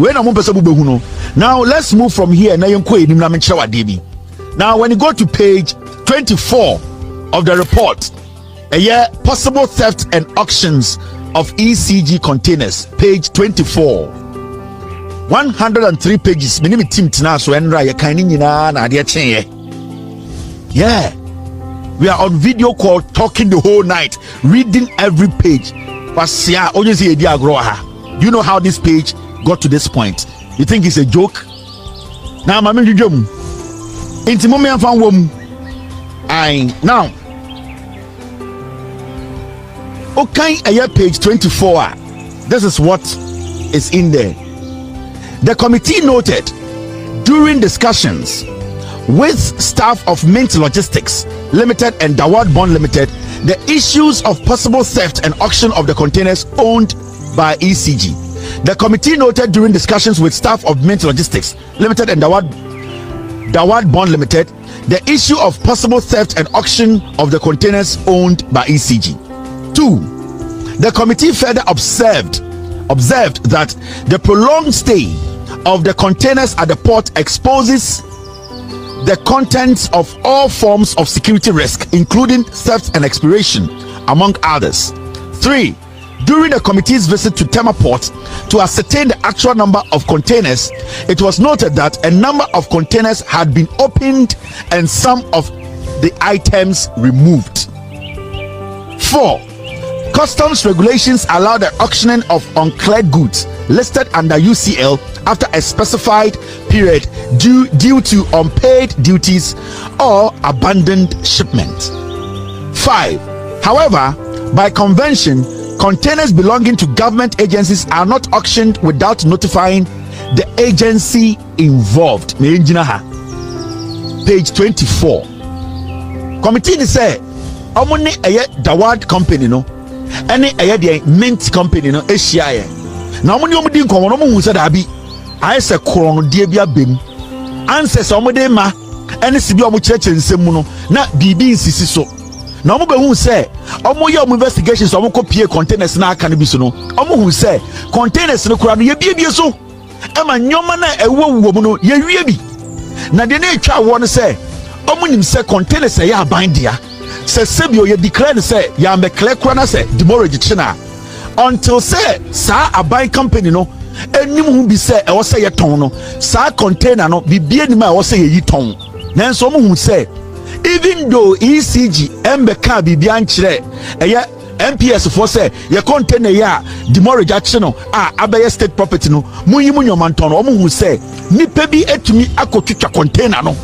we na mo pese bu behu no. Now let's move from here na yenko enim na me kire wade bi. Now when you go to page 24 of the report, possible theft and auctions of ECG containers, page 24. 103 pages. Many team tina so enra ye kan ni nyina na ade chen. Yeah. We are on video call talking the whole night, reading every page. Pasia onye say edi agro ha. You know how this page got to this point? You think it's a joke? Now mama dwom. Inti mo me amfa wom. Now okay, page 24. This is what is in there. The committee noted during discussions with staff of Mint Logistics Limited and Dawad Bond Limited the issues of possible theft and auction of the containers owned by ECG. The committee noted during discussions with staff of Mint Logistics Limited and Dawad Bond Limited the issue of possible theft and auction of the containers owned by ECG. 2. The committee further observed that the prolonged stay of the containers at the port exposes the contents of all forms of security risk, including theft and expiration, among others. 3. During the committee's visit to Tema Port to ascertain the actual number of containers, it was noted that a number of containers had been opened and some of the items removed. 4. Customs regulations allow the auctioning of uncleared goods listed under UCL after a specified period due to unpaid duties or abandoned shipment. 5. However, by convention, containers belonging to government agencies are not auctioned without notifying the agency involved. Page 24. Committee say, "Omoni eye Dawad company no, any eye Mint company no ehia na omoni di nkomo no mu say da bi aye se koro no die bia bem answer se omode ma ene sibi omo kireche nsem mu no na bibi nsisi so na omo behu say omo ye omo investigations omo kopie containers na aka no bi so no omo hu say containers no kura no ye bie so e ma nyoma na ewuwu mu no ye wie bi na de na etwa wo no say omo nim say containers ye aban dia say sebio ye declare say ya me clear kura na say Demurrage china until say sa aban company no enim hu bi say e wo say ye ton no sa container no bibie nim a wo say ye ton nanso omo hu say even though ECG embeka bibia nkyere eye MPS for say ye container ya Demurrage ache no abaye state property no munyi munyoma ton omo hu say nipa bi etumi akotwitwa container no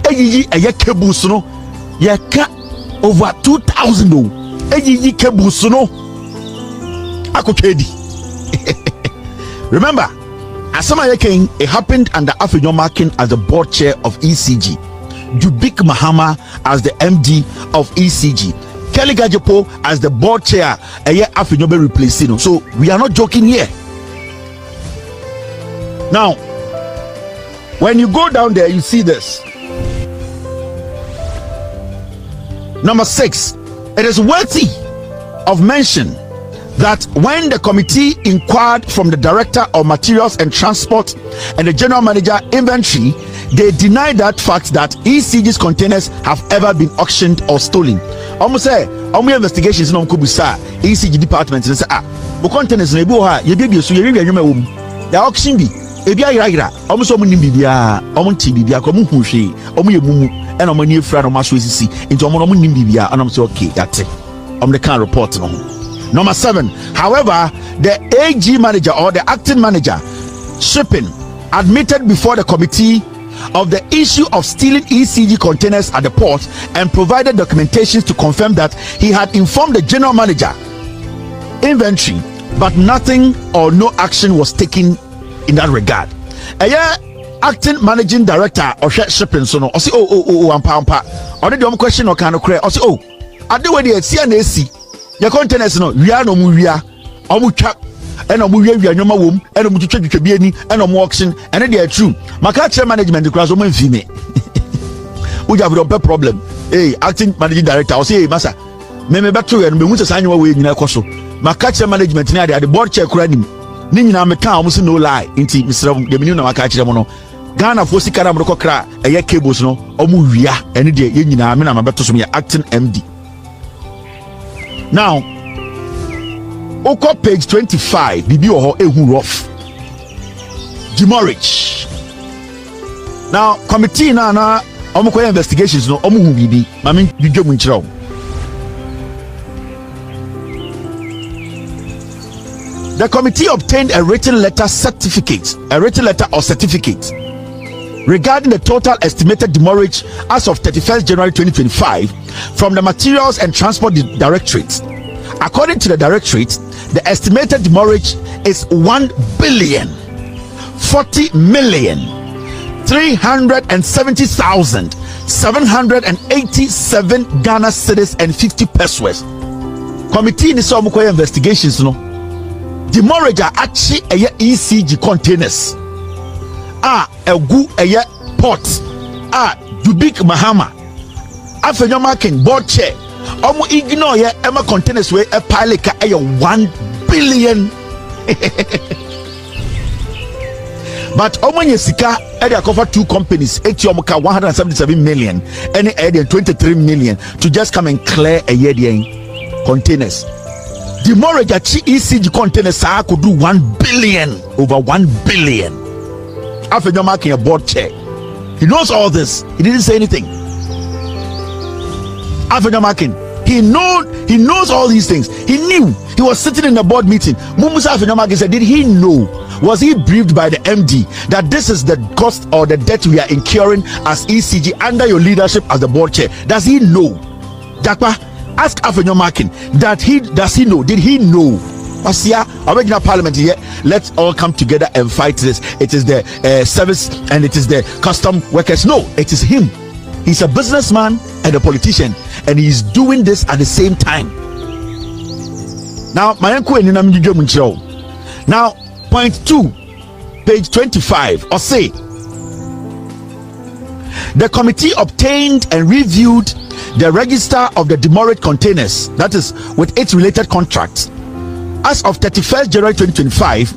eyiyi eye cables no ye ka over 2000 o eyiyi cables no akotwedi. Remember, Asama Yeking, it happened under Afenyo Markin as the board chair of ECG, Dubik Mahama as the MD of ECG, Kelly Gajepo as the board chair, a year Afenyo be replacing. So we are not joking here. Now, when you go down there, you see this. Number 6, it is worthy of mention that when the committee inquired from the director of materials and transport and the general manager inventory, they denied that fact that ECG's containers have ever been auctioned or stolen. Almost say almost investigations no kubusa ECG department say the containers no ebu ha ye bibie so ye hwehwe nwema wom the auction bi ebi ayira almost omo nim bibia omo nti bibia ko mo hu hwe omo ye mumu and omo ni efra no maso esisi nti omo nim bibia and omo say okay yate omo the can report no. Number 7, however, the AG manager or the acting manager shipping admitted before the committee of the issue of stealing ECG containers at the port and provided documentations to confirm that he had informed the general manager inventory, but nothing or no action was taken in that regard. Acting managing director of shipping so no say ampa already question or kind of clear say I do what the CNAC your containers no wia no mu wia omu twa ena omu wia nyoma wom ena omu twetwa bi ani ena omu auction ena dey true maka chair management class omu mfi me we have a problem acting managing director I say masa me beto we no be hu se sanyo we nyina ekoso maka chair management na dey the board chair kura nim ni nyina meka almost no lie inti misra de menu na maka kire mo no Ghana for sika na mroko kra eye cables no omu wia ene de ye nyina me na mabeto so me acting MD. Now oko page 25 bibi wo ho ehu rough Demurrage. Now committee na omuko investigations no omu hu bibi ma me dwedwem nkyerɛw. The committee obtained a written letter or certificate regarding the total estimated demurrage as of 31st January 2025 from the Materials and Transport Directorate. According to the Directorate, the estimated demurrage is 1,040,370,787 Ghana cedis and 50 pesos. Committee in the investigations no. Demurrage are actually a ECG containers. Egu a port. Dubik Mahama. Afenyo Markin board chair. Omo ignore ye Emma containers way a pilot ka 1 billion. But omo nyesika area cover 2 companies. Etiomoka 177 million. Any area 23 million to just come and clear a year containers. Demurrage at ECG containers could do 1 billion, over 1 billion. Afenyo Markin a board chair. He knows all this. He didn't say anything. Afenyo Markin, he knows all these things. He knew. He was sitting in the board meeting. Mumusa Afenyo Markin said, did he know? Was he briefed by the MD that this is the cost or the debt we are incurring as ECG under your leadership as the board chair? Does he know? Dakpa, ask Afenyo Markin does he know? Did he know? Asia, original parliament here. Let's all come together and fight this. It is the service and it is the custom workers. No, it is him. He's a businessman and a politician, and he's doing this at the same time. Now, now, point 2, page 25, or say, the committee obtained and reviewed the register of the demurrage containers, that is, with its related contracts, as of 31st January 2025,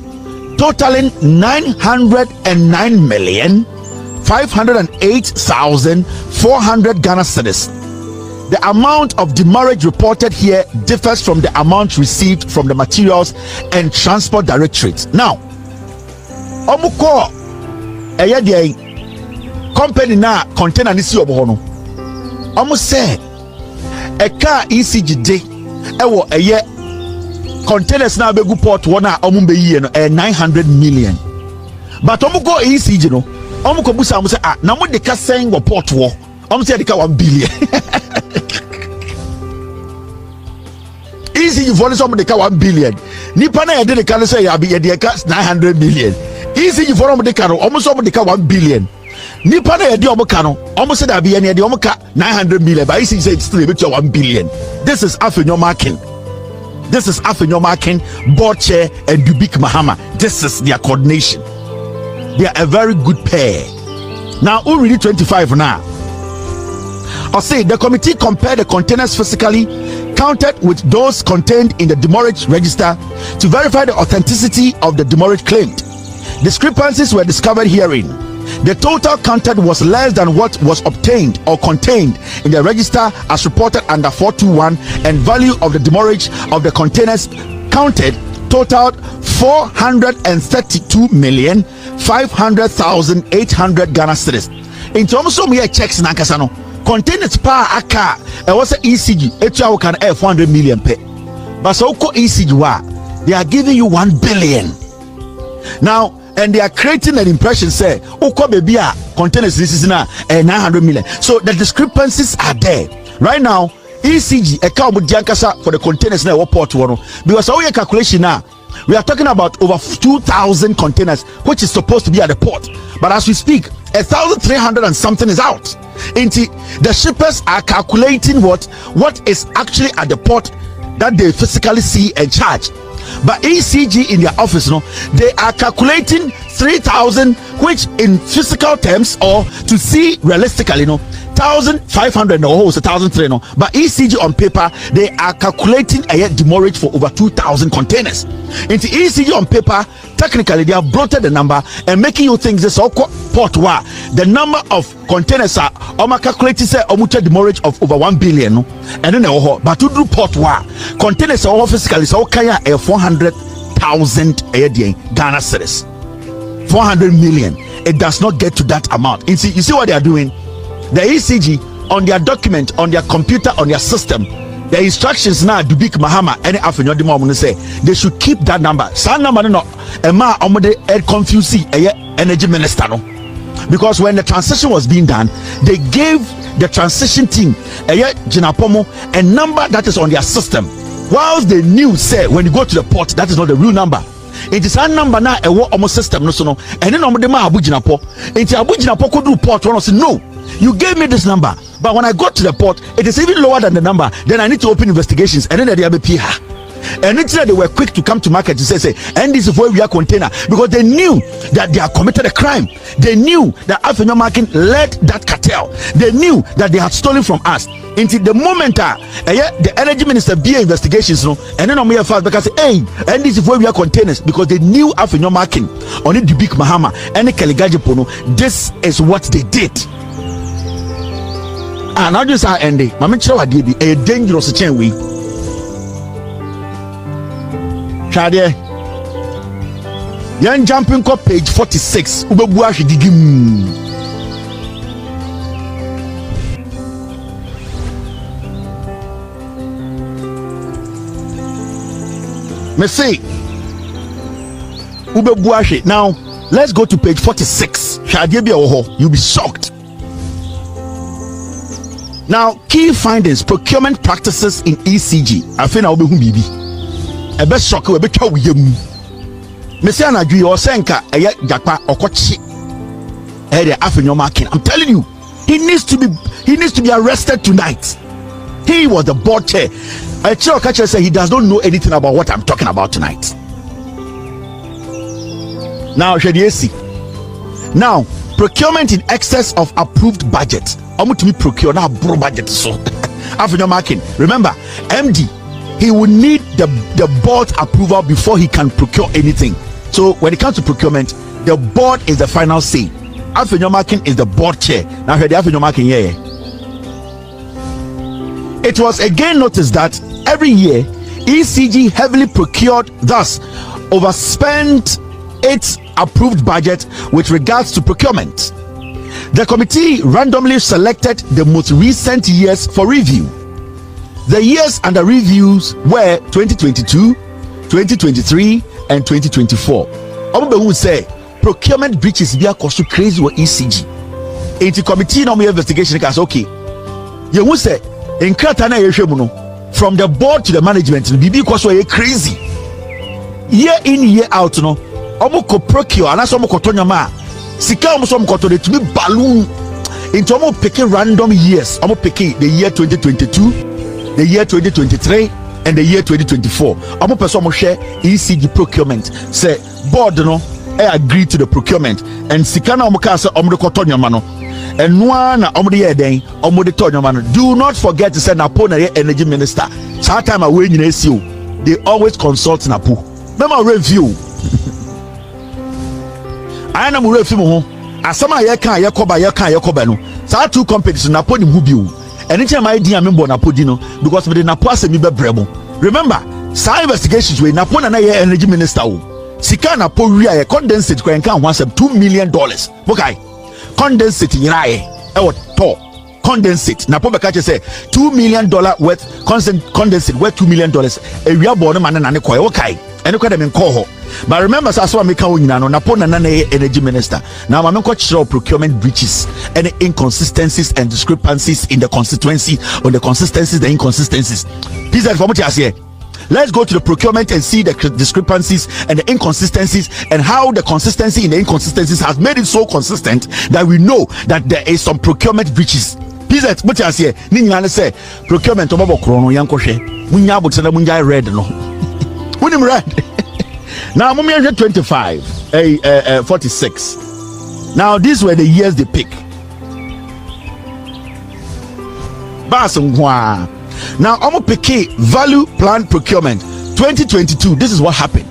totaling 909,508,400 Ghana cedis. The amount of demurrage reported here differs from the amount received from the Materials and Transport Directorate. Now, omuko eye company na container ni si obohono. Omu say a car ECG de ewo eye containers na begu port one a omu be yi no 900 million. But omu go ECG no omu ko busa omu say na mo de ka sen go port wo omu say de ka 1 billion. ECG for omu de ka 1 billion. Nipa na ye de ka say ya be ye de ka 900 million. ECG for omu de ka no omu so omu de ka 1 billion. Nipa na ye de omu ka no omu say da be ye de omu ka 900 million, but ECG say it's still be 1 billion. This is Afenyo Markin. This is Afenyo Markin, board chair, and Dubik Mahama. This is their coordination. They are a very good pair. Now, who read 25 now? I'll say the committee compared the containers physically counted with those contained in the demurrage register to verify the authenticity of the demurrage claimed. Discrepancies were discovered herein. The total counted was less than what was obtained or contained in the register as reported under 421, and value of the demurrage of the containers counted totaled 432,500,800 Ghana cedis. In terms of mere checks nankasano, containers pa aka e was ECG etua can 400 million pe. But so ECG they are giving you 1 billion. Now, and they are creating an impression say baby containers this is now 900 million. So the discrepancies are there right now. ECG account for the containers now port one, because our calculation now we are talking about over 2,000 containers which is supposed to be at the port, but as we speak 1,300 and something is out. Into the shippers are calculating what is actually at the port that they physically see and charge. But ECG in their office, they are calculating 3,000, which in physical terms or to see realistically, 1,500 no, it's 1,300 no. But ECG on paper, they are calculating a demurrage for over 2,000 containers. Into ECG on paper, technically they have bloated the number and making you think this port where the number of containers are calculating say demurrage of over 1 billion no. And then but to do port where containers are physically so kaya 400,000 Ghana cedis. 400 million. It does not get to that amount. You see what they are doing? The ECG on their document, on their computer, on their system, the instructions now Dubik Mahama any Afenyo de mo say they should keep that number. Some number no ma omode confuse energy minister no. Because when the transition was being done, they gave the transition team Jinapomo a number that is on their system. Whilst they knew say when you go to the port that is not the real number. It is a number now a almost system no so no and then omode ma abujinapo. Enti abujinapo could do port one say no. You gave me this number, but when I got to the port, it is even lower than the number. Then I need to open investigations, and then they have a PR. And it's that they were quick to come to market to say, and this is where we are container, because they knew that they had committed a crime. They knew that Afenyo Markin led that cartel. They knew that they had stolen from us. Until the moment the energy minister be investigations, no, and then on me fast because hey, and this is where we are containers, because they knew Afenyo Markin on the Dubik Mahama and the Ghpage no. This is what they did. And I just ending. Mama Chira be a dangerous chain we. Shade. Yan jumping up page 46. Ubebuashi digim. Me say Ubebuashi. Now let's go to page 46. Shade be oho. You'll be shocked. Now, key findings, procurement practices in ECG. Afenyo obe hu bibi. Ebe shock we be twa wiyam. Mesi anadwi o senka eye japa okochi. The Afenyo Markin. I'm telling you, he needs to be arrested tonight. He was the board chair. Chiro Kache said he does not know anything about what I'm talking about tonight. Now, EGC. Now, procurement in excess of approved budget. To procure now bro budget so Afenyo Markin. Remember, MD, he will need the board approval before he can procure anything. So when it comes to procurement, the board is the final say. Afenyo Markin is the board chair. Now hear the Afenyo Markin here. It was again noticed that every year ECG heavily procured, thus overspent its approved budget with regards to procurement. The committee randomly selected the most recent years for review. The years under reviews were 2022, 2023, and 2024. Omo say procurement breaches be so crazy with ECG. The committee no investigation case okay. You who say in Kratana from the board to the management bibi so crazy. Year in year out no. Omo ko procure and so omo ko tonyama. Sika omo koto de to be balloon into omo picking random years. Omo picking the year 2022, the year 2023, and the year 2024. Omo person omo share ECG procurement. Say board no agree to the procurement and sika na omo ka say omo de koto nyama no. And one omo de ye den omo de to nyama no. Do not forget to say Napo na energy minister. Sa time away nyina esi o. They always consult Napo. Mema review. I am a film home. As some I can Yakoba no. So two companies Napo ni Mubio. Anytime I dear member Napo dino because with the Napo se mi be brebo. Remember, some investigations we Napo na energy minister. Sika Napo ria ye condensate kwa nkan $2 million. Okay. Condensate nyina ye. E to condensate. Napo be catch say $2 million worth condensate worth $2 million. E ria bo no man na ne koy. Okay. And look at them in Koho. But remember, that's why I make Napo na energy minister. Now I'm going to procurement breaches, any inconsistencies and discrepancies in the constituency, on the consistencies, the inconsistencies. Please inform us here. Let's go to the procurement and see the discrepancies and the inconsistencies and how the consistency in the inconsistencies has made it so consistent that we know that there is some procurement breaches. Please put us here. Nini say procurement omo krono yankoshe. Munya botena munya red no. When him right now, 25, 46. Now, these were the years they pick. bas nkwa. Now omo pick value plan procurement 2022. This is what happened.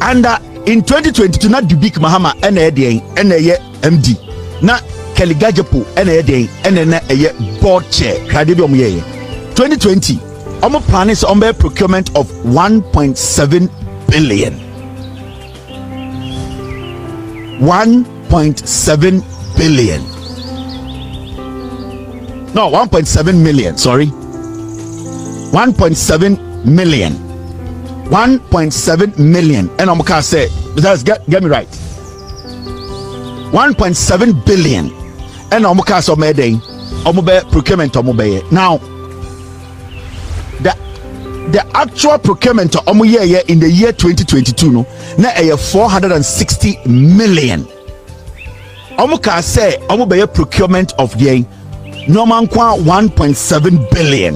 And in 2022 na Dubik Mahama ene MD. Na Ghpage ene board chair. 2020 omo plan is on procurement of 1.7 billion. 1.7 billion. No, 1.7 million, sorry. 1.7 million. 1.7 million. And I'm gonna say, get me right. 1.7 billion. And I'm gonna say, procurement. Now, the actual procurement in the year 2022 no na 460 million. Omuka say procurement of the normal 1.7 billion.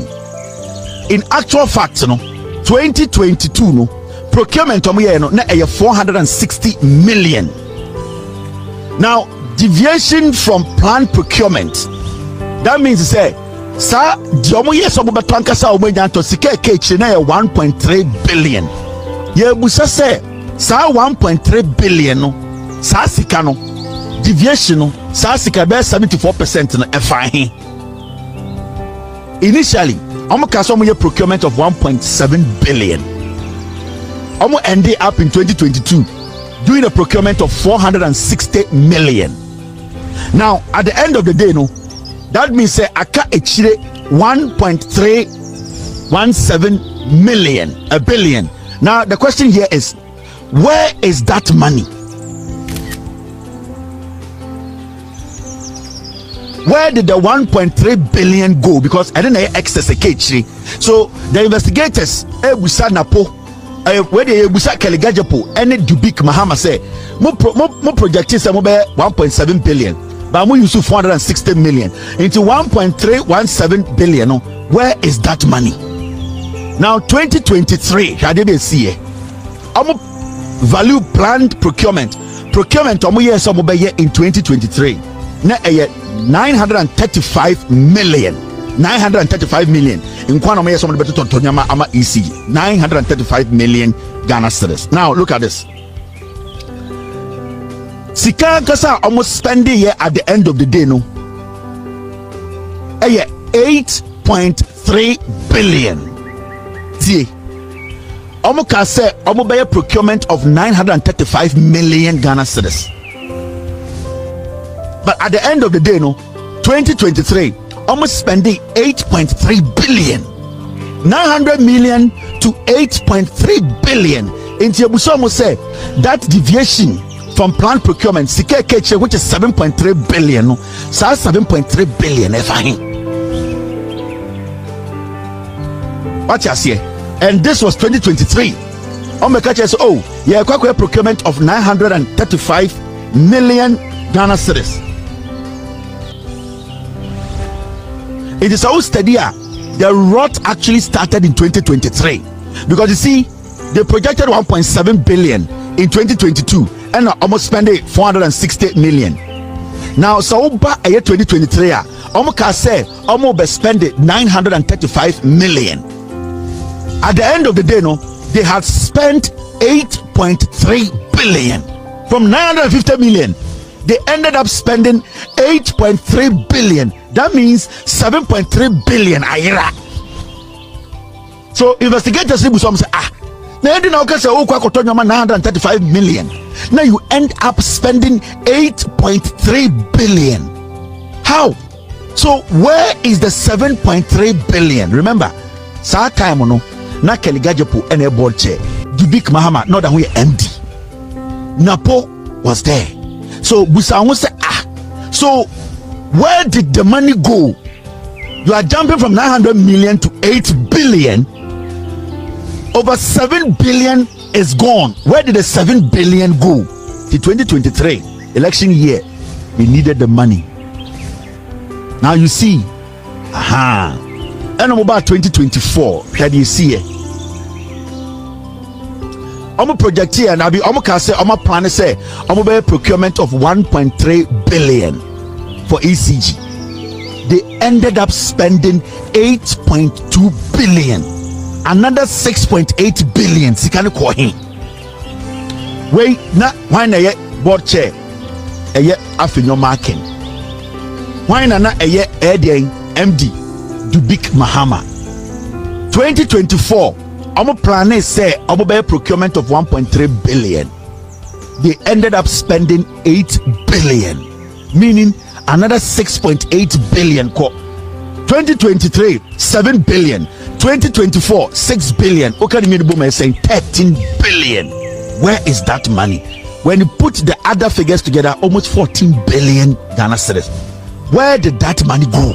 In actual fact no 2022 no procurement no na 460 million. Now deviation from planned procurement, that means say sa diomo yes omo betanka sa omo nyanto sika kechi na 1.3 billion. Ye busa say sa 1.3 billion no sa sika no deviation no sa sika be 74% no efa. Initially omo ka so omo ye procurement of 1.7 billion. Omo ended up in 2022 doing a procurement of 460 million. Now at the end of the day no, that means say aka echire 1.317 million, a billion. Now the question here is, where is that money? Where did the 1.3 billion go? Because I didn't know excess a catchy. So the investigators ebusa Napo where they ebusa Ghpage and Dubik Mahama say mo project is 1.7 billion. But we use 460 million into 1.317 billion. Where is that money? Now 2023, how did they see it? Value planned procurement years in 2023. Na 935 million. 935 million. In Kwana years some better Tonyama ama ECG. 935 million Ghana cedis. Now look at this. Sika kasa almost spending here at the end of the day no 8.3 billion. See almost can say almost by a procurement of 935 million Ghana cedis. But at the end of the day no 2023 almost spending 8.3 billion. 900 million to 8.3 billion. Into Busomo say that deviation from planned procurement, Sika Keche, which is 7.3 billion, no, so 7.3 billion. What you see? And this was 2023. Oh, yeah, quite procurement of 935 million Ghana cedis. It is all steady. The rot actually started in 2023 because you see, they projected 1.7 billion in 2022. And almost spending 468 million. Now, so by 2023, almost can say almost spending 935 million. At the end of the day, no, they had spent 8.3 billion. From 950 million, they ended up spending 8.3 billion. That means 7.3 billion a year. So investigators say, now you 935 million. Now you end up spending 8.3 billion. How? So where is the 7.3 billion? Remember, sa time no na Ghpage and a board chair. Dubik Mahama, not that we MD. Napo was there. So Busa say so where did the money go? You are jumping from 900 million to 8 billion. Over 7 billion is gone. Where did the 7 billion go? The 2023 election year, we needed the money. Now you see, and about 2024, how do you see it? I'm project here, and I'll be I'm plan to say I'm procurement of 1.3 billion for ECG. they ended up spending 8.2 billion. Another 6.8 billion. Sikani kohin. Wait, na why na ye board chair? Eye Afenyo Markin. Why na eye MD Dubik Mahama. 2024. Our plan is say our procurement of 1.3 billion. They ended up spending 8 billion, meaning another 6.8 billion. 2023 7 billion, 2024 6 billion. Okay, saying 13 billion. Where is that money? When you put the other figures together, almost 14 billion Ghana cedis. Where did that money go?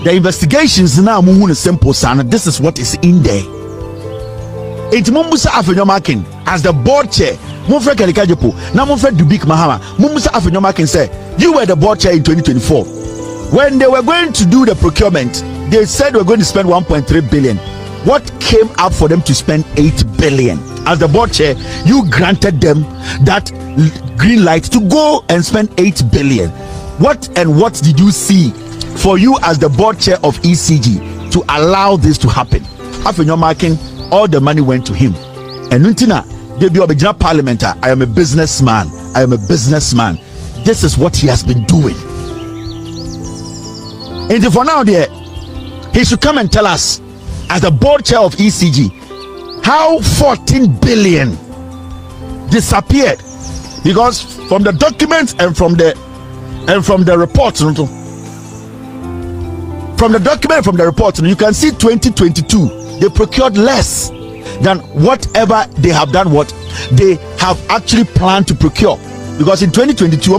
The investigations now move simple, son. This is what is in there. It's Mumbusa Afenyo Markin as the board chair. Mumfred Kalikajopo, now Mumfred Dubik Mahama. Mumbusa Afenyo Markin said, you were the board chair in 2024. When they were going to do the procurement, they said we're going to spend 1.3 billion. What came up for them to spend 8 billion? As the board chair, you granted them that green light to go and spend 8 billion. What did you see for you as the board chair of ECG to allow this to happen? Afenyo Markin, all the money went to him. And Nuntina, the parliament, I am a businessman. I am a businessman. This is what he has been doing. And for now, there, he should come and tell us, as the board chair of ECG, how 14 billion disappeared. Because from the documents and from the reports, from the document, from the report, you can see 2022 they procured less than whatever they have done, what they have actually planned to procure. Because in 2022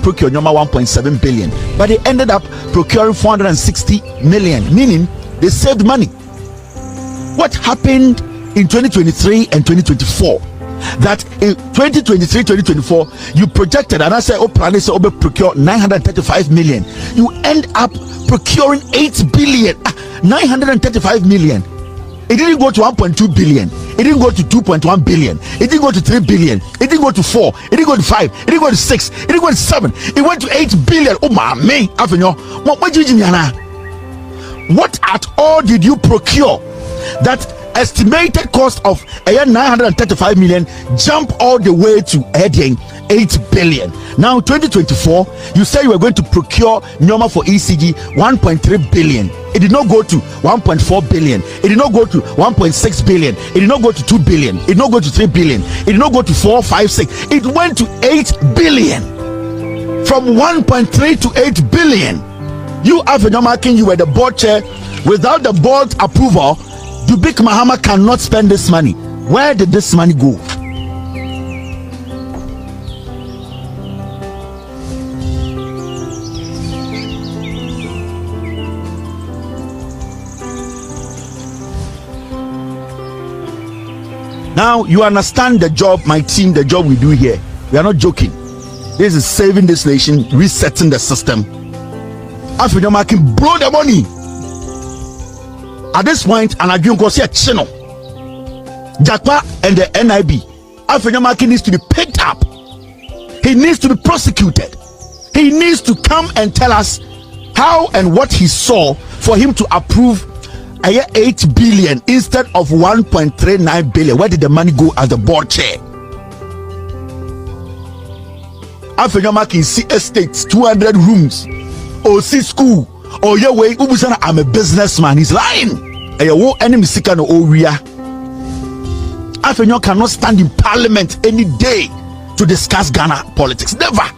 procured 1.7 billion, but they ended up procuring 460 million, meaning they saved money. What happened in 2023 and 2024? That in 2023-2024 you projected, and I said, plan is to procure 935 million. You end up procuring 8 billion, 935 million. It didn't go to 1.2 billion. It didn't go to 2.1 billion. It didn't go to 3 billion. It didn't go to 4. It didn't go to 5. It didn't go to 6. It didn't go to 7. It went to 8 billion. Oh my man, Afenyo, what did you do? What at all did you procure that estimated cost of 935 million jump all the way to 8 billion? Now 2024 you say you were going to procure Nyoma for ECG 1.3 billion. It did not go to 1.4 billion. It did not go to 1.6 billion. It did not go to 2 billion. It did not go to 3 billion. It did not go to 4, 5, 6. It went to 8 billion. From 1.3 to 8 billion. You Afenyo Markin, you were the board chair. Without the board's approval, Dubik Mahama cannot spend this money. Where did this money go? Now you understand the job, my team, the job we do here. We are not joking. This is saving this nation, resetting the system. Afenyo Markin blow the money. At this point, and I go see a channel. Jakpa and the NIB. Afenyo Markin needs to be picked up. He needs to be prosecuted. He needs to come and tell us how and what he saw for him to approve 8 billion instead of 1.39 billion. Where did the money go as the board chair? Afenyo Markin see estates, 200 rooms, or see school. Oh yeah, way Ubusana, I'm a businessman. He's lying. Enemy sika no oria. Afenyo cannot stand in parliament any day to discuss Ghana politics. Never.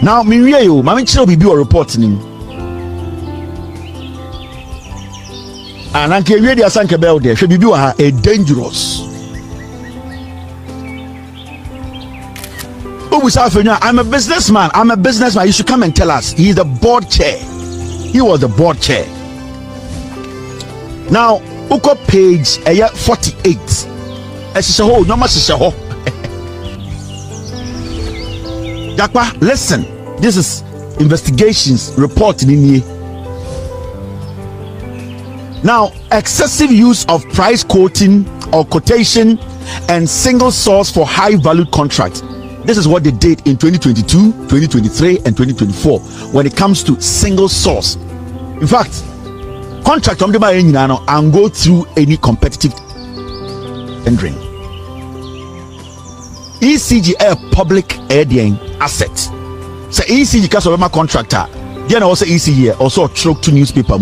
Now, Miriam, Mami Chiro will be reporting him. And I can read the Asanke Bell there. She be a dangerous. I'm a businessman. I'm a businessman. You should come and tell us. He's the board chair. He was the board chair. Now, Ghpage 48. Jakpa, listen. This is investigations reporting in here. Now, excessive use of price quoting or quotation and single source for high value contracts. This is what they did in 2022, 2023, and 2024 when it comes to single source. In fact, contract and go through any competitive tendering. ECG a public airline asset. So ECG customer contractor. Then also ECG also truck to newspaper.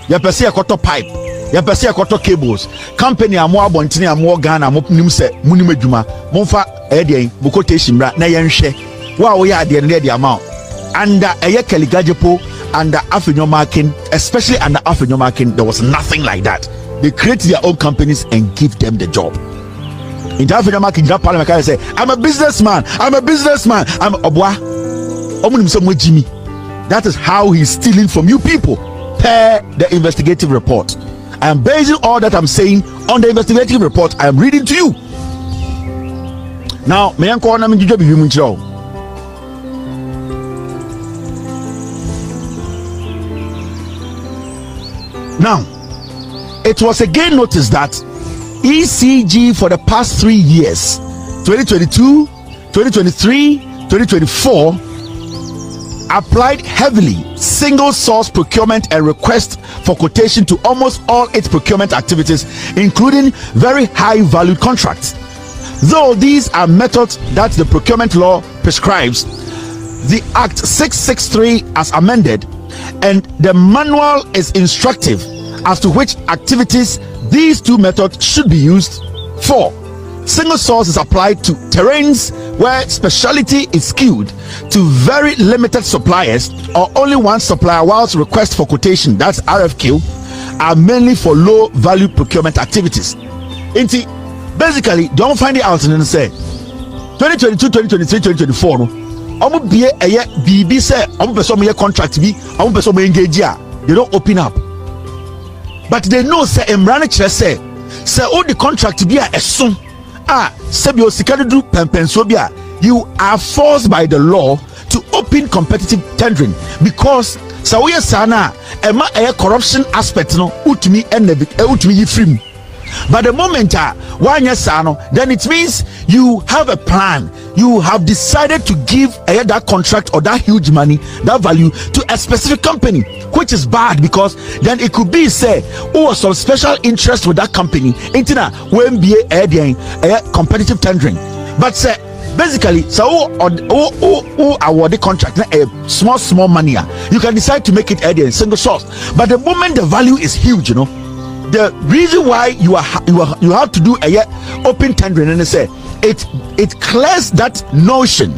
You perceive a quarter pipe. You perceive a quarter cables. Company are more bontini are more Ghana. Mopnim se munimejuma. Monfa airline bukote shimra na yenshe. Wa we are the amount. Under a Kelly Ghpage, under Afenyo Markin, especially under Afenyo Markin, there was nothing like that. They create their own companies and give them the job. In the Afenyo Markin, Parliament can say, I'm a businessman. I'm a businessman. I'm a boy. Jimmy. That is how he's stealing from you people per the investigative report. I am basing all that I'm saying on the investigative report I am reading to you. Now, may I call them in Now, it was again noticed that ECG for the past 3 years, 2022, 2023, 2024, applied heavily single source procurement and request for quotation to almost all its procurement activities, including very high valued contracts. Though these are methods that the procurement law prescribes, the Act 663 as amended and the manual is instructive as to which activities these two methods should be used for. Single source is applied to terrains where specialty is skewed to very limited suppliers or only one supplier, whilst requests for quotation, that's RFQ, are mainly for low value procurement activities. Basically, don't find it out and then say 2022, 2023, 2024 no. Be a BB say contract be engage, they don't open up. But they know say Emranic say all the contract be a soon. Sebio Sikadu Pempensobia, you are forced by the law to open competitive tendering because Sawiya Sana Emma a corruption aspect no utmi and utmi free. But the moment one year sano, then it means you have a plan. You have decided to give that contract or that huge money, that value to a specific company, which is bad because then it could be say, oh, some special interest with that company. Intina when be a competitive tendering. But say basically, so award the contract a small money. You can decide to make it a single source. But the moment the value is huge, you know. The reason why you have to do a open tendering and say it clears that notion,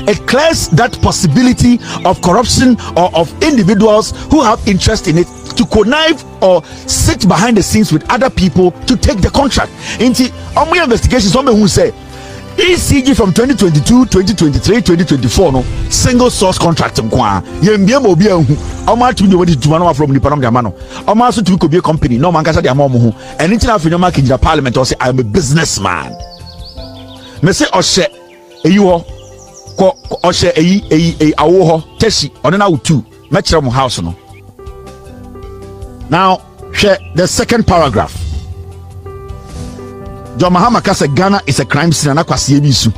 it clears that possibility of corruption or of individuals who have interest in it to connive or sit behind the scenes with other people to take the contract. Into my investigation, someone who say ECG from 2022, 2023, 2024 no single source contract mkwa yembiem obi ahu oma tumi wodi tuma no from nipa no de amano oma so tumi ko be company no man kasa de amamo hu anything Afenyo Markin in parliament or say I am a businessman me say ohye eyi ho ko ohye eyi awo ho teshi ono na utu me kire mo house no. Now share the second paragraph. John Mahama kasa Ghana is a crime scene and akwasi ebisu.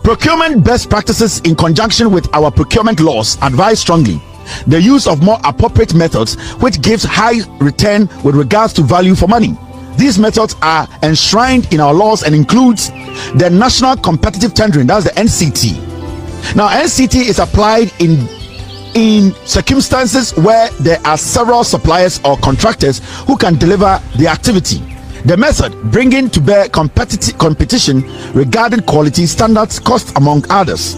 Procurement best practices in conjunction with our procurement laws advise strongly the use of more appropriate methods which gives high return with regards to value for money. These methods are enshrined in our laws and includes the National Competitive Tendering, that's the NCT. Now NCT is applied in circumstances where there are several suppliers or contractors who can deliver the activity. The method bringing to bear competition regarding quality standards, cost, among others.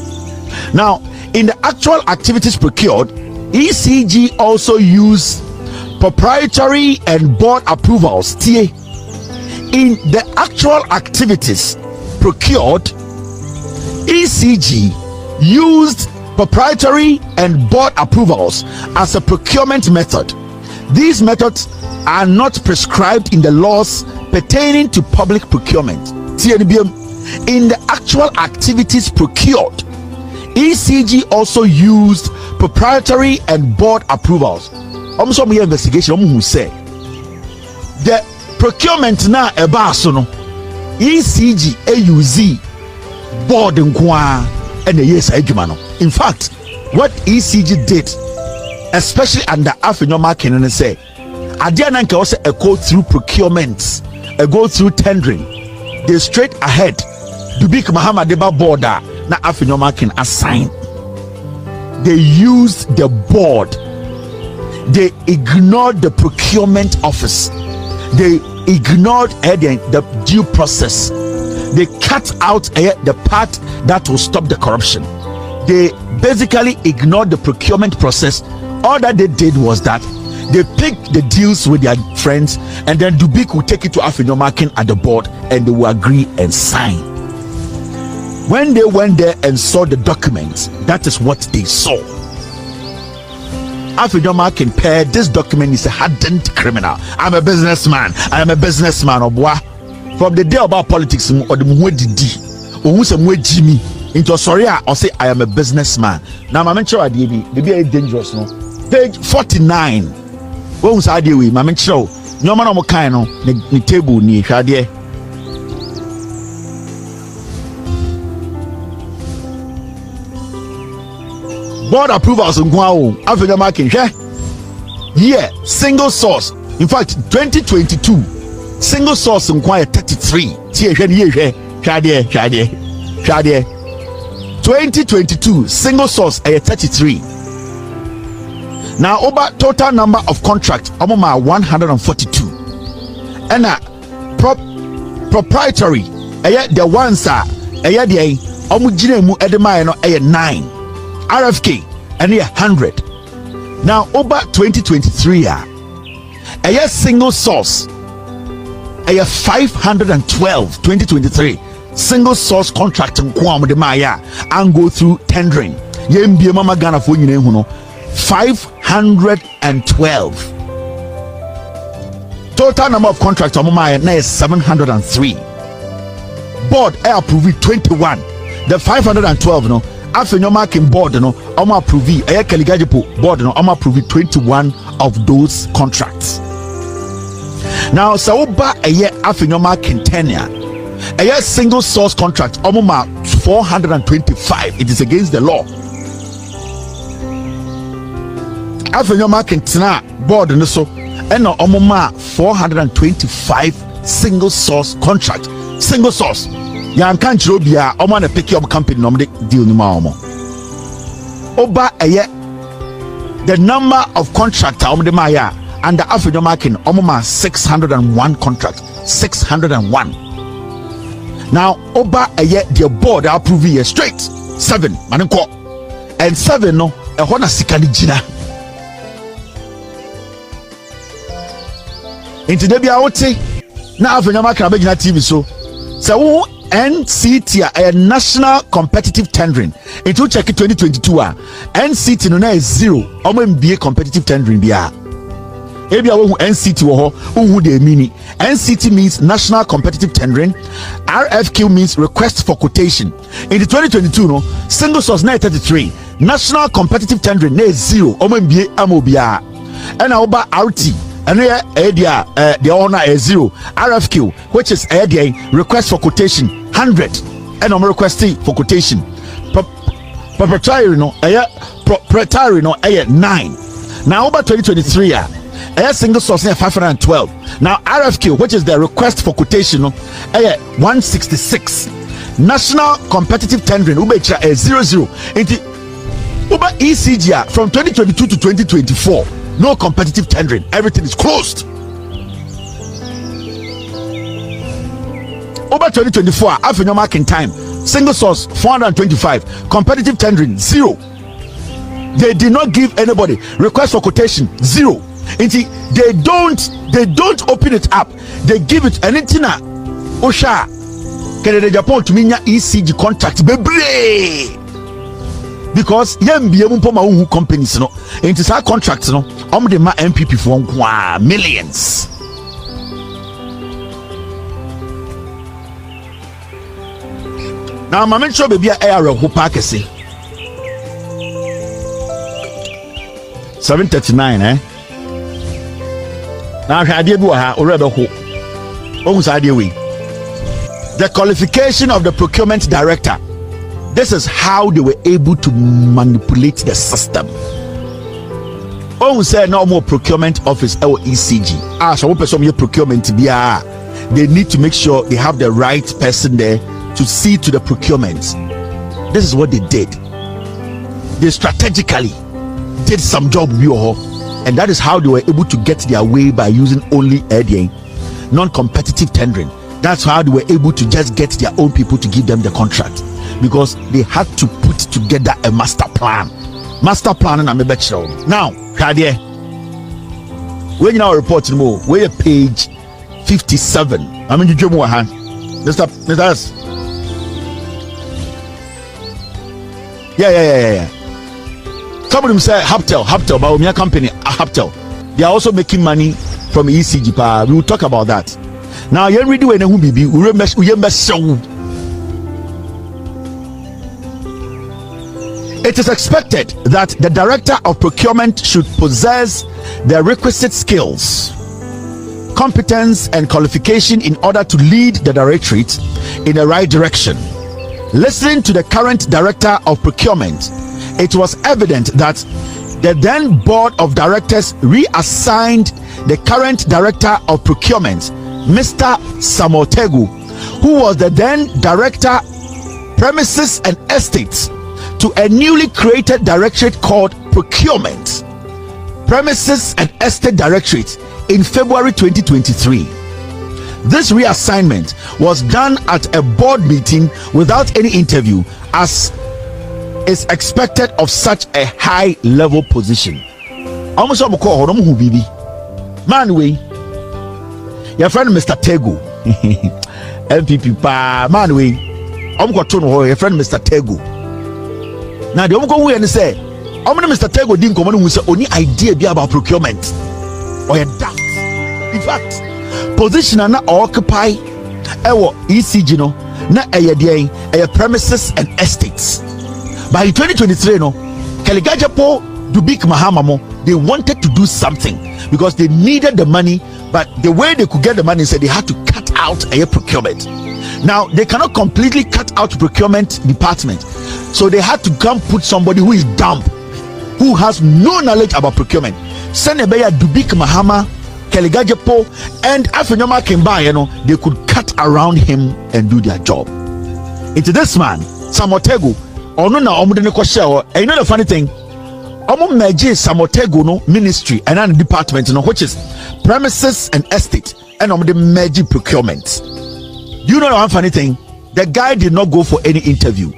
Now, in the actual activities procured, ECG also use proprietary and board approvals. In the actual activities procured, ECG used proprietary and board approvals as a procurement method. These methods are not prescribed in the laws pertaining to public procurement. In the actual activities procured, ECG also used proprietary and board approvals. Also, my investigation who say the procurement na ebaso no ECG AUZ board nkwa and the yes adwuma. In fact, what ECG did, especially under Afenyo Markin, and say adia nanka also a go through procurement, a go through tendering. They straight ahead Dubik Mahama deba border na Afenyo Markin assigned. They used the board. They ignored the procurement office. They ignored the due process. They cut out the part that will stop the corruption. They basically ignored the procurement process. All that they did was that they picked the deals with their friends, and then Dubik will take it to Afenyo Markin at the board, and they will agree and sign. When they went there and saw the documents, that is what they saw. Afenyo Markin paired this document is a hardened criminal. I'm a businessman. I am a businessman. From the day about politics, or the Jimmy into sorry, I'll say I am a businessman. Now, my mentor maybe it's dangerous. No, page 49. What was I doing? My mentor, no man on kind of the table near Shadia. Board approvals in Guao, Afenyo Markin, yeah, single source. In fact, 2022, single source in Guao 33. 2022, single source 33. Now, over total number of contracts, 142. And proprietary, the ones are, the edema 9. RFK and 100. Now over 2023 a single source 512 2023 single source contract and go through tendering. Yembie mama Ghana for 512. Total number of contracts is 703. Board approve 21. The 512 no Afenyo Markin board no approve Ghpage board no approve 21 of those contracts. Now so ba Afenyo Markin tenure single source contract 425. It is against the law. Afenyo Markin tena board no so and no 425 single source contract. Single source yan kan chiro bia omo na pick up company no deal ni ma omo oba the number of contractor omo de ma ya under Afenyo Markin omo ma 601 contract. 601. Now oba the board approve here straight 7 manenko and 7 no e ho na sikani gina into de bia wote na Afenyo Markin abegina TV so who NCT a national competitive tendering into check 2022 NCT no na 0 MBA competitive tendering bia ebia wo NCT wo ho who dey mean NCT means national competitive tendering. RFQ means request for quotation. In the 2022 no single source na 33 national competitive tendering na 0 MBA amobia and oba RT and the owner is 0 RFQ, which is a request for quotation 100 and I'm requesting for quotation proprietary no proprietary no 9. Now over 2023 a single source 512. Now RFQ, which is the request for quotation 166. National competitive tendering ubecha 00 into Uber ECG from 2022 to 2024. No competitive tendering. Everything is closed. Over 2024, Afenyo Markin time. Single source 425. Competitive tendering 0. They did not give anybody request for quotation 0. They don't open it up. They give it anything. Osha. Canada Japan to minya ECG contract. Bebre. Because yembie mpoma who companies no into sa contracts no the ma MPP for millions. Now my mention baby area who park say 739 now I did go ha already ho. Oh, say we The qualification of the procurement director. This is how they were able to manipulate the system. Oh, say no more procurement office or ECG. So one person your procurement they need to make sure they have the right person there to see to the procurement. This is what they did. They strategically did some job, and that is how they were able to get their way by using only non-competitive tendering. That's how they were able to just get their own people to give them the contract, because they had to put together a master plan. Master plan, and I'm a bachelor. Now, when you now report more, we're page 57. I mean, you do more, huh? Mr. Yeah. Some of them say Haptel, but my company, Haptel. They are also making money from ECG. We will talk about that. Now, you ready when you be? We remember so. It is expected that the director of procurement should possess the requisite skills, competence, and qualification in order to lead the directorate in the right direction. Listening to the current director of procurement, it was evident that the then board of directors reassigned the current director of procurement, Mr. Samotegu, who was the then director, premises and estates, to a newly created directorate called Procurement, Premises and Estate Directorate in February 2023. This reassignment was done at a board meeting without any interview, as is expected of such a high level position. Almost all call him who bibi. Man way. Your friend Mr. Tego. MPP pa man way. Your friend Mr. Tego. Now the go we and say, Mr. Tego didn't come on with any idea be about procurement or a daft. In fact, position na occupy ECG no na premises and estates. By 2023 no, Ghpage, Dubik, Mahama, they wanted to do something because they needed the money, but the way they could get the money said they had to cut out a procurement. Now they cannot completely cut out procurement department, so they had to come put somebody who is dumb, who has no knowledge about procurement. Send a Dubik, Mahama, Ghpage, and Afenyo Markin, they could cut around him and do their job. Into this man, Samotegu, or no, and you know the funny thing, Meji Samotegu no ministry and an department, which is premises and estate, and the Meji procurement. Do you know the funny thing? The guy did not go for any interview.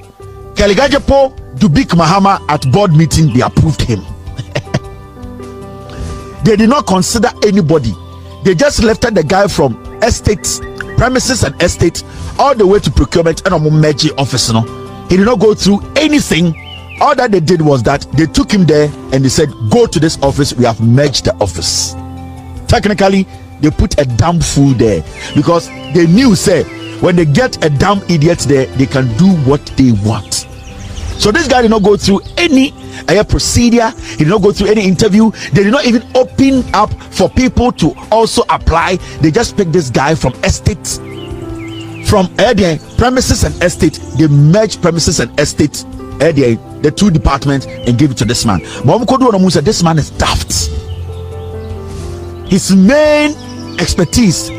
Ghpage, Dubik, Mahama at board meeting, they approved him. They did not consider anybody. They just lifted the guy from estates, premises and estate, all the way to procurement and Meji office. He did not go through anything. All that they did was that they took him there and they said, go to this office, we have merged the office. Technically, they put a damn fool there because they knew, say, when they get a damn idiot there, they can do what they want. So this guy did not go through any procedure. He did not go through any interview. They did not even open up for people to also apply. They just picked this guy from estates, from premises and estate. They merged premises and estate, the two departments, and gave it to this man. But this man is daft. His main expertise,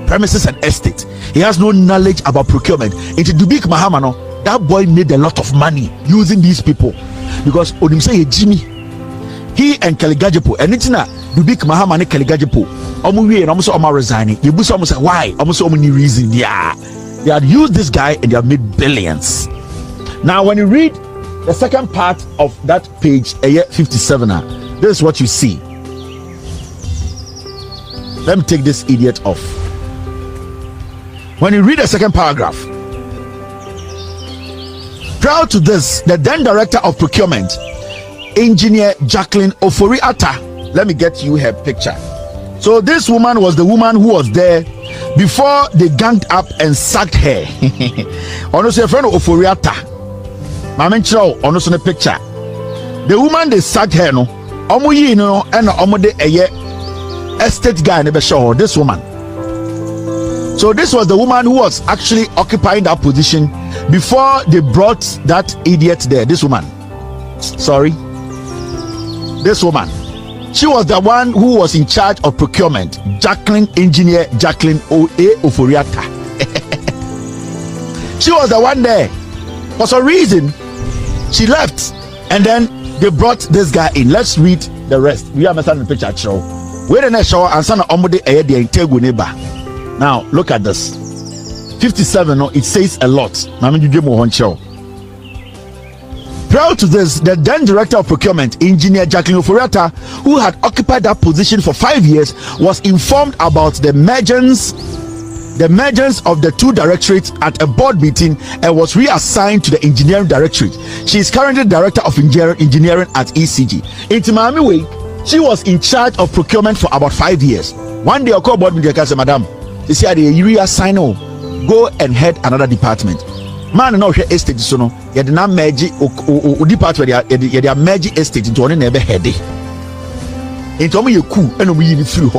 premises and estate. He has no knowledge about procurement. Into Dubik, Mahama, that boy made a lot of money using these people because Odim say Jimmy, he and Ghpage, and it's not Dubik, Mahama and Ghpage. And almost resigning. You almost say why? Almost so many reasons. Yeah, they had used this guy and they have made billions. Now, when you read the second part of that page, 57, this is what you see. Let me take this idiot off. When you read the second paragraph, prior to this, the then director of procurement, engineer Jacqueline Ofori-Atta, let me get you her picture. So this woman was the woman who was there before they ganged up and sacked her. Honestly, a friend of Ofori-Atta, honestly, picture. The woman they sacked her, no, and estate guy never show this woman. So this was the woman who was actually occupying that position before they brought that idiot there. This woman, this woman, she was the one who was in charge of procurement. Engineer Jacqueline Oforiata. She was the one there. For some reason, she left, and then they brought this guy in. Let's read the rest. We understand the picture show. Wait a minute, show and son omode eye de integu neighbor. Now look at this. 57. No, it says a lot. Now you give me one show. Prior to this, the then director of procurement, engineer Jacqueline Oforiata, who had occupied that position for 5 years, was informed about the mergers of the two directorates at a board meeting and was reassigned to the engineering directorate. She is currently director of engineering at ECG. In Timami way, she was in charge of procurement for about 5 years. One day, I called board meeting and said, "Madam, you see, you reassign, go and head another department." Man, no estate, so no, you did not merge department, you did merge estate into one never head. Into me, you cool, and we need through.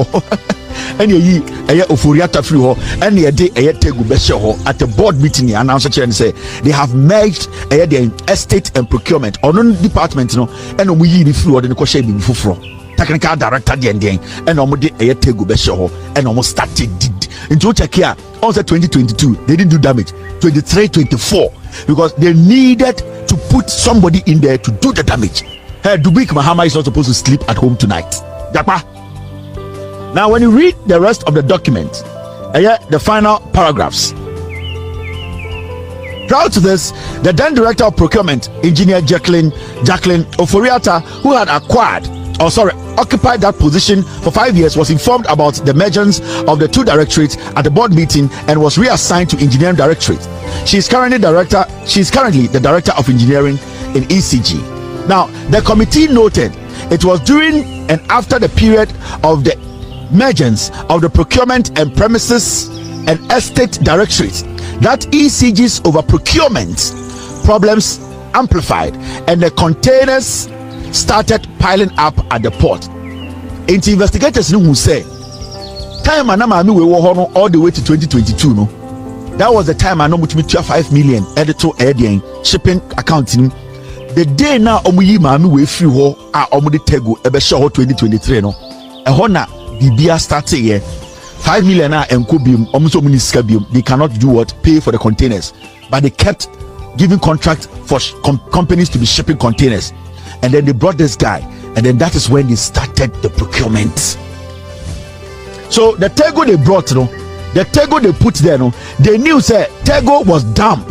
And you Oforiata through and you day a tegu besho at the board meeting and answer and say they have merged the estate and procurement on department, and we need through the Koshe Fufro. Technical director and almost a tegu besho and almost started into Chakia. Also 2022, they didn't do damage. 23, 24, because they needed to put somebody in there to do the damage. Hey, Dubik Mahama is not supposed to sleep at home tonight. Japa. Now, when you read the rest of the document, the final paragraphs. Prior to this, the then director of procurement, engineer Jacqueline Oforiata, who had occupied that position for 5 years, was informed about the mergers of the two directorates at the board meeting and was reassigned to engineering directorate. She is currently the director of engineering in ECG. Now, the committee noted it was during and after the period of the mergers of the procurement and premises and estate directorates that ECG's over procurement problems amplified and the containers started piling up at the port. Into investigators who say time and all the way to 2022 no, that was the time I know much 5 million editor shipping accounting. The day now omuyi mami we free ho a omudi tego ebe show 2023 no e ho na bibia start here 5 million na enko biom omuso munisika biom. They cannot do what? Pay for the containers, but they kept giving contract for companies to be shipping containers, and then they brought this guy, and then that is when they started the procurement. So the tego they brought, the tego they put there, they knew say tego was dumb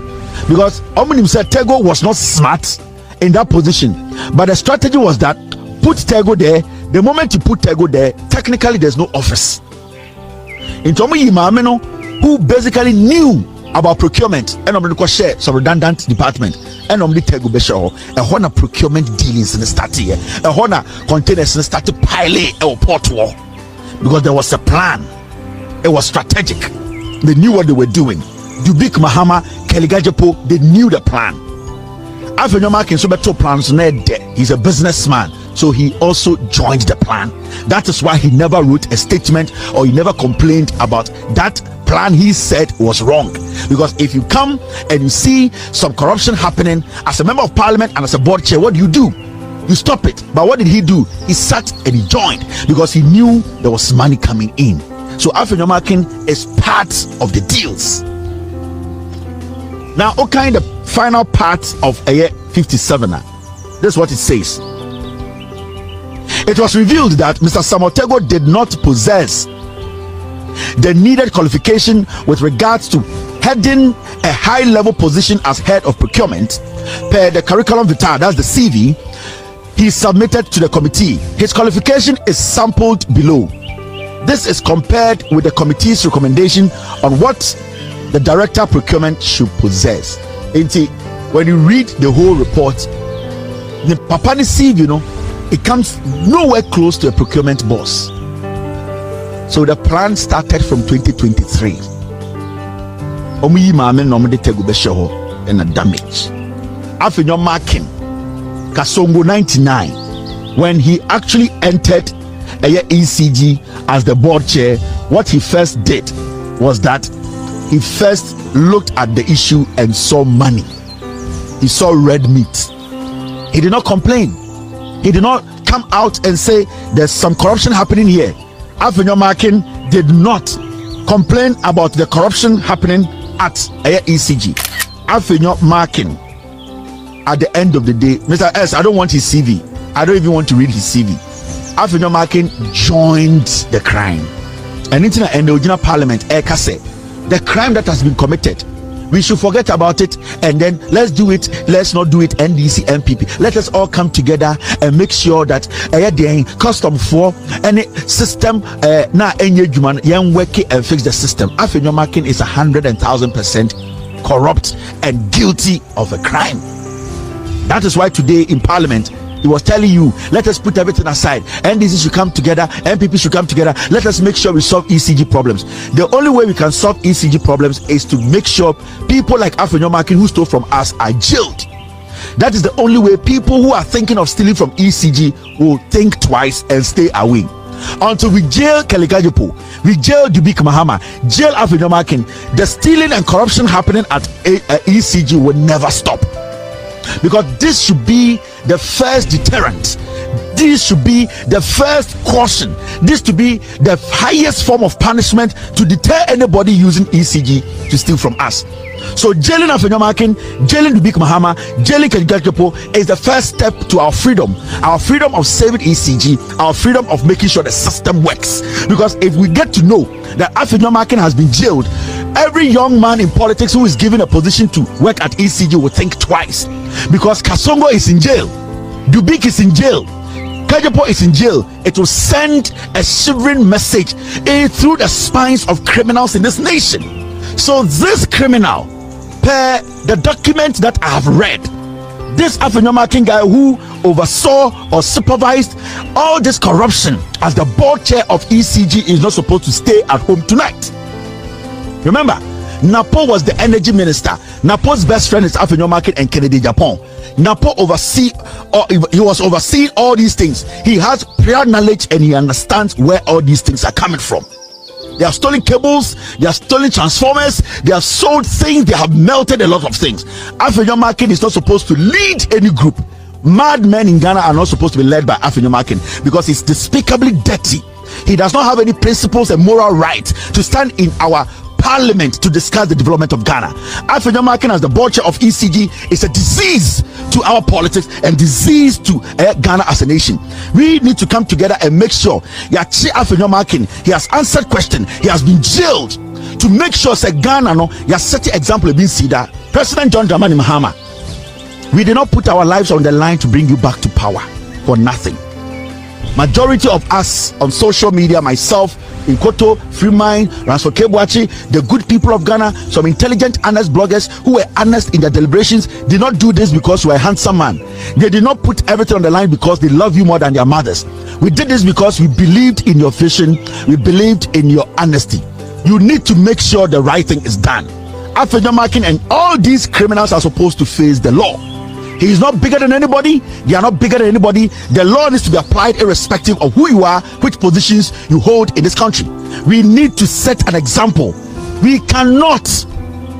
because Omunim said tego was not smart in that position, but the strategy was that put tego there. The moment you put tego there, technically there's no office. In Tumi Imameno, who basically knew about procurement and share some redundant department and tego besho a honor procurement dealings in the start here, a honor containers in the start to pilot a port war because there was a plan. It was strategic. They knew what they were doing. Dubik Mahama, Keligajepo, they knew the plan. Afenyo Markin so beto plans ned. He's a businessman, so he also joined the plan. That is why he never wrote a statement or he never complained about that plan. He said was wrong, because if you come and you see some corruption happening as a member of parliament and as a board chair, what do? You stop it. But what did he do? He sat and he joined because he knew there was money coming in. So Afenyo Markin is part of the deals. Now, okay, the final part of a 57. This is what it says. It was revealed that Mr. Samotego did not possess the needed qualification with regards to heading a high-level position as head of procurement per the curriculum vitae, that's the CV, he submitted to the committee. His qualification is sampled below. This is compared with the committee's recommendation on what the director of procurement should possess. When you read the whole report, the Papani CV, it comes nowhere close to a procurement boss. So the plan started from 2023. Omuyi mame nomde tego besho and a damage. Afenyo Markin, Kasongo 99, when he actually entered ECG as the board chair, what he first did was that he first looked at the issue and saw money. He saw red meat. He did not complain. He did not come out and say there's some corruption happening here. Afenyo Markin did not complain about the corruption happening at ECG. Afenyo Markin, at the end of the day, Mr. S, I don't want his CV. I don't even want to read his CV. Afenyo Markin joined the crime. And in the original parliament, say the crime that has been committed, we should forget about it, and then let's do it. Let's not do it. NDC, MPP. Let us all come together and make sure that the custom for any system na any human young work and fix the system. Afenyo Markin is 100,000% corrupt and guilty of a crime. That is why today in Parliament he was telling you, let us put everything aside. NDC should come together, MPP should come together. Let us make sure we solve ECG problems. The only way we can solve ECG problems is to make sure people like Afenyo Markin who stole from us are jailed. That is the only way people who are thinking of stealing from ECG will think twice and stay away. Until we jail Ghpage, we jail Dubik Mahama, jail Afenyo Markin, the stealing and corruption happening at ECG will never stop. Because this should be the first deterrent. This should be the first caution. This to be the highest form of punishment to deter anybody using ECG to steal from us. So jailing Afenyo Markin, jailing Dubik Mahama, jailing Ghpage is the first step to our freedom of saving ECG, our freedom of making sure the system works. Because if we get to know that Afenyo Markin has been jailed, every young man in politics who is given a position to work at ECG will think twice. Because Kasongo is in jail, Dubik is in jail, Ghpage is in jail. It will send a shivering message through the spines of criminals in this nation. So this criminal, per the document that I have read, this Afenyo Markin guy who oversaw or supervised all this corruption as the board chair of ECG is not supposed to stay at home tonight. Remember, Napo was the energy minister. Napo's best friend is Afenyo Markin and Kennedy Japan. Napo he was overseeing all these things. He has prior knowledge and he understands where all these things are coming from. They have stolen cables, they have stolen transformers, they have sold things, they have melted a lot of things. Afenyo Markin is not supposed to lead any group. Mad men in Ghana are not supposed to be led by Afenyo Markin because he's despicably dirty. He does not have any principles and moral right to stand in our parliament to discuss the development of Ghana. Afenyo Markin as the board chair of ECG is a disease to our politics and disease to Ghana as a nation. We need to come together and make sure Afenyo Markin, he has answered question, he has been jailed, to make sure that Ghana no ya set the example being see that President John Dramani Mahama, we did not put our lives on the line to bring you back to power for nothing. Majority of us on social media, myself, Inkoto, Freemind, Ransford Kebuachi, the good people of Ghana, some intelligent, honest bloggers who were honest in their deliberations, did not do this because you are a handsome man. They did not put everything on the line because they love you more than their mothers. We did this because we believed in your vision, we believed in your honesty. You need to make sure the right thing is done. Afenyo Markin and all these criminals are supposed to face the law. He is not bigger than anybody. They are not bigger than anybody. The law needs to be applied irrespective of who you are, which positions you hold in this country. We need to set an example. We cannot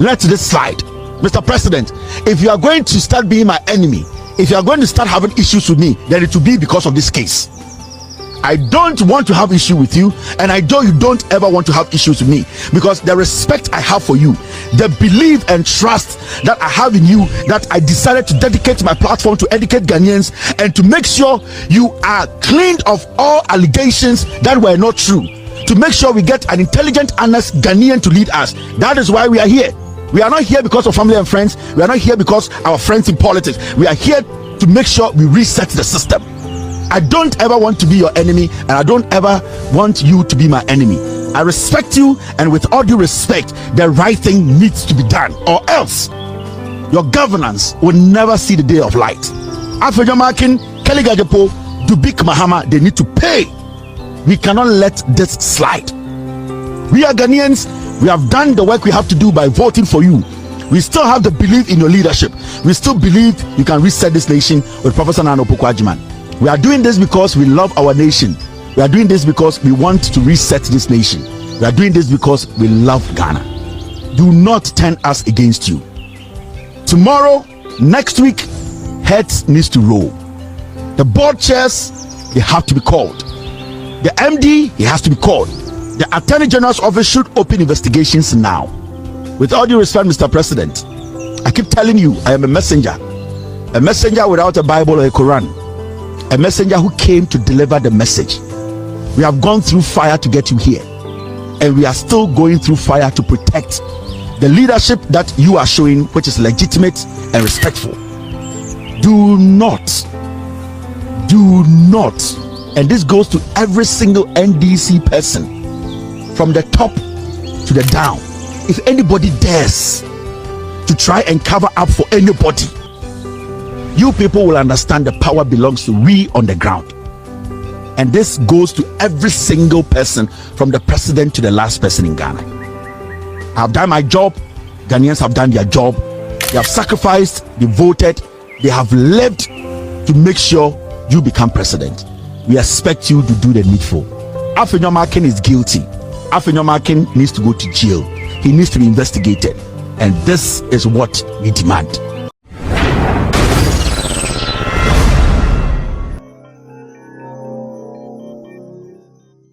let this slide. Mr. President, if you are going to start being my enemy, if you are going to start having issues with me, then it will be because of this case. I don't want to have issue with you, and I know you don't ever want to have issues with me, because the respect I have for you, the belief and trust that I have in you, that I decided to dedicate my platform to educate Ghanaians and to make sure you are cleaned of all allegations that were not true, to make sure we get an intelligent, honest Ghanaian to lead us. That is why we are here. We are not here because of family and friends. We are not here because our friends in politics. We are here to make sure we reset the system. I don't ever want to be your enemy, and I don't ever want you to be my enemy. I respect you, and with all due respect, the right thing needs to be done, or else your governance will never see the day of light. Afenyo Markin, Ghpage, Dubik Mahama, they need to pay. We cannot let this slide. We are Ghanaians. We have done the work we have to do by voting for you. We still have the belief in your leadership. We still believe you can reset this nation with Professor Nana Opoku-Agyeman. We are doing this because we love our nation. We are doing this because we want to reset this nation. We We are doing this because we love Ghana. Do not turn us against you. Tomorrow, next week, heads needs to roll. The board chairs, they have to be called. The MD, he has to be called. The Attorney General's office should open investigations now. With all due respect, Mr. President, I keep telling you, I am a messenger without a Bible or a Quran, a messenger who came to deliver the message. We have gone through fire to get you here, and we are still going through fire to protect the leadership that you are showing, which is legitimate and respectful. Do not, and this goes to every single NDC person from the top to the down. If anybody dares to try and cover up for anybody, you people will understand the power belongs to we on the ground. And this goes to every single person, from the president to the last person in Ghana. I have done my job. Ghanaians have done their job. They have sacrificed, they voted, they have lived to make sure you become president. We expect you to do the needful. Afenyo Markin is guilty. Afenyo Markin needs to go to jail. He needs to be investigated. And this is what we demand.